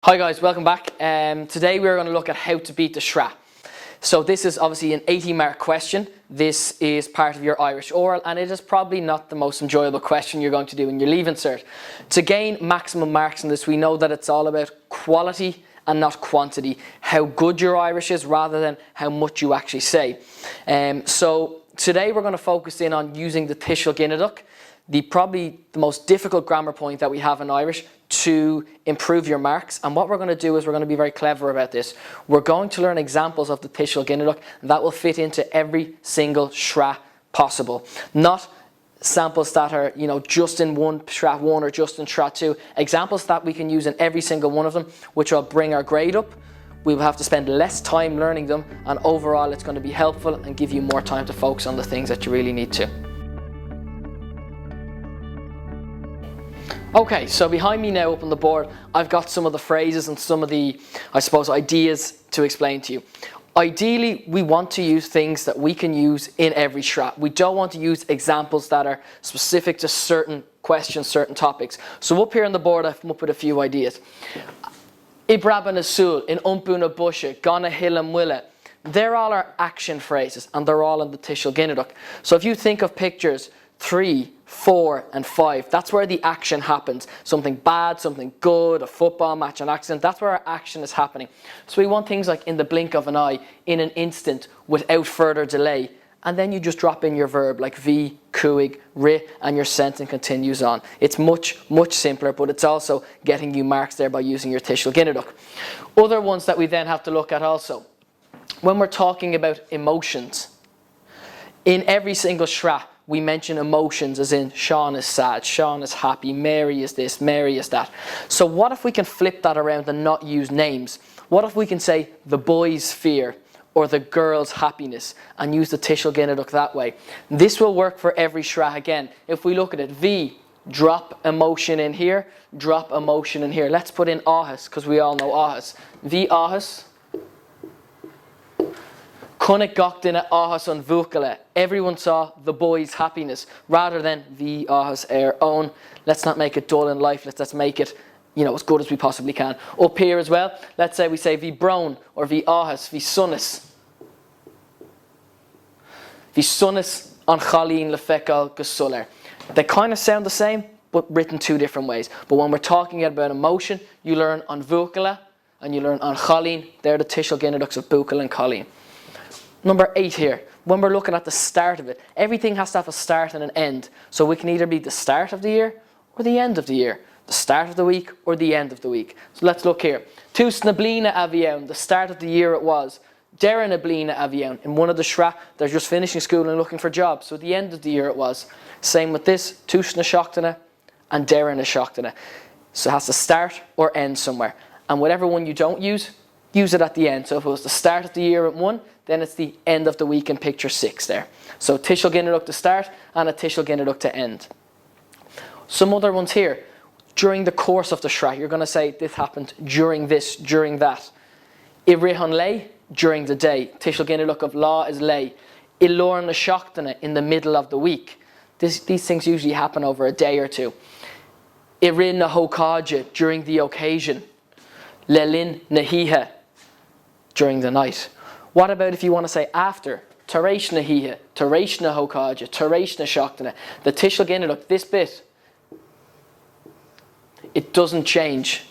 Hi guys, welcome back. Today we're going to look at how to beat the Sraith. So this is obviously an 80-mark question. This is part of your Irish oral, and it is probably not the most enjoyable question you're going to do in your Leaving Cert. To gain maximum marks in this, we know that it's all about quality and not quantity. How good your Irish is rather than how much you actually say. So today we're going to focus in on using the Tishel Ginneduc, probably the most difficult grammar point that we have in Irish, to improve your marks. And what we're going to do is we're going to be very clever about this. We're going to learn examples of the Tishel Ginneduc that will fit into every single Sraith possible. Not samples that are, just in one Sraith 1 or just in Sraith 2. Examples that we can use in every single one of them, which will bring our grade up. We will have to spend less time learning them, and overall it's going to be helpful and give you more time to focus on the things that you really need to. Okay, so behind me now up on the board, I've got some of the phrases and some of the, I suppose, ideas to explain to you. Ideally, we want to use things that we can use in every Sraith. We don't want to use examples that are specific to certain questions, certain topics. So up here on the board, I've come up with a few ideas. Ibrab na sul, in umpuna busha, gonna hillam willa. They're all our action phrases, and they're all in the Tishel Ginneduc. So if you think of pictures 3, 4 and 5, that's where the action happens. Something bad, something good, a football match, an accident, that's where our action is happening. So we want things like in the blink of an eye, in an instant, without further delay. And then you just drop in your verb like vi, cuig, ri, and your sentence continues on. It's much, much simpler, but it's also getting you marks there by using your Tishel Ginneduc. Other ones that we then have to look at also, when we're talking about emotions, in every single Sraith, we mention emotions as in Sean is sad, Sean is happy, Mary is this, Mary is that. So what if we can flip that around and not use names? What if we can say the boy's fear or the girl's happiness and use the Tishel Ginneduc that way? This will work for every Sraith again. If we look at it, V, drop emotion in here, drop emotion in here. Let's put in ahas, because we all know ahas. V ahas. Kunnik gochdina ahas on vukala. Everyone saw the boy's happiness rather than the ahas our own. Let's not make it dull in life. Let's make it, as good as we possibly can. Up here as well, let's say we say vi brown or vi ahas, vi sunnis. Vi sunnis on chalín le fecal gasuller. They kind of sound the same, but written two different ways. But when we're talking about emotion, you learn on vukala and you learn on chalín. They're the Tishel Ginneducs of vukala and chalín. Number 8 here, when we're looking at the start of it, everything has to have a start and an end. So we can either be the start of the year or the end of the year. The start of the week or the end of the week. So let's look here. Tus na blina avion, the start of the year it was. Dera na blina avion, in one of the Sraith, they're just finishing school and looking for jobs. So the end of the year it was. Same with this, tus na shochtana and dera na shochtana. So it has to start or end somewhere. And whatever one you don't use it at the end. So if it was the start of the year at 1, then it's the end of the week in picture 6 there. So Tishel Ginneduc to start and a Tishel Ginneduc to end. Some other ones here. During the course of the Sraith, you're going to say this happened during this, during that. Irihan lay, during the day. Tishel Ginneduc of law is lay. Ilor na shochtana, in the middle of the week. These things usually happen over a day or two. Irin na hokaja, during the occasion. Lelin na hiha, during the night. What about if you want to say after? Tareish na hiha, tareish na hokaja, tareish na shochtana. The Tishel Ginneduc, this bit, it doesn't change.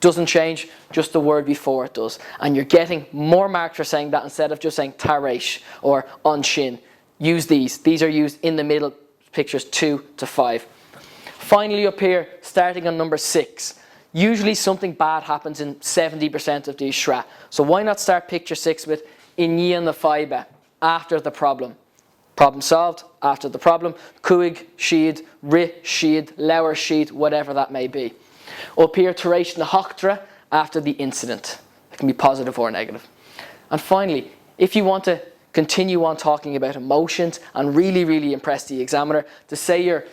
Doesn't change, just the word before it does. And you're getting more marks for saying that instead of just saying tareish or on shin. Use these. These are used in the middle, pictures 2 to 5. Finally up here, starting on number 6. Usually something bad happens in 70% of these Sraith. So why not start picture 6 with Inyan the Faiba, after the problem. Problem solved, after the problem. Cuig, sheed, ri, sheed, lower sheed, whatever that may be. Up here, Tareish na Hochtra, after the incident. It can be positive or negative. And finally, if you want to continue on talking about emotions and really, really impress the examiner, to say you're,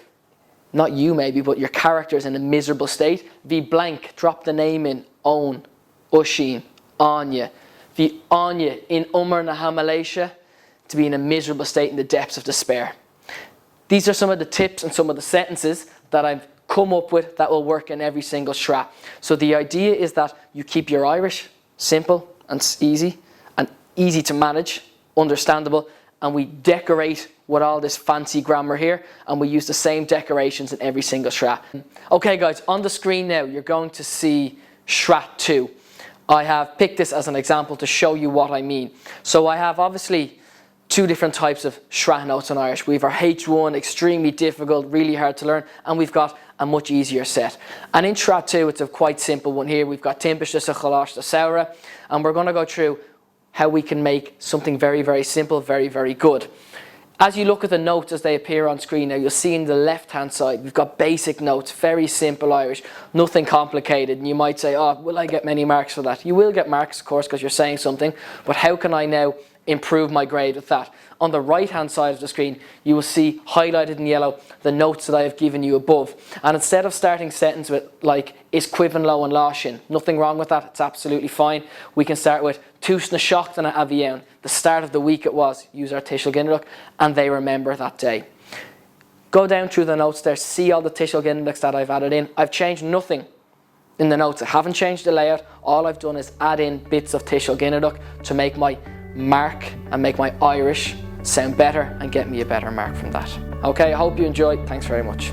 not you maybe, but your character is in a miserable state, vi blank, drop the name in, own, Ushin, Anya. Vi Anya in Umar na Malaysia, to be in a miserable state in the depths of despair. These are some of the tips and some of the sentences that I've come up with that will work in every single strat. So the idea is that you keep your Irish simple and easy to manage, understandable, and we decorate with all this fancy grammar here, and we use the same decorations in every single strat. Okay guys, on the screen now you're going to see strat 2. I have picked this as an example to show you what I mean. So I have obviously two different types of strat notes in Irish. We have our H1, extremely difficult, really hard to learn, and we've got a much easier set. And in strat 2, it's a quite simple one here. We've got Timpish sa Chalash the Saura, and we're going to go through how we can make something very, very simple, very, very good. As you look at the notes as they appear on screen now, you'll see in the left-hand side, we've got basic notes, very simple Irish, nothing complicated. And you might say, oh, will I get many marks for that? You will get marks, of course, because you're saying something, but how can I now improve my grade with that? On the right-hand side of the screen, you will see highlighted in yellow the notes that I have given you above. And instead of starting sentence with like, is Cuivan low and Lashin, nothing wrong with that, it's absolutely fine. We can start with Tusna Shochtana Avian, the start of the week it was, use our Tishel Ginnerlook, and they remember that day. Go down through the notes there, see all the Tishel Ginnerlooks that I've added in. I've changed nothing in the notes. I haven't changed the layout. All I've done is add in bits of Tishel Ginnerlook to make my mark and make my Irish sound better and get me a better mark from that. Okay, I hope you enjoyed. Thanks very much.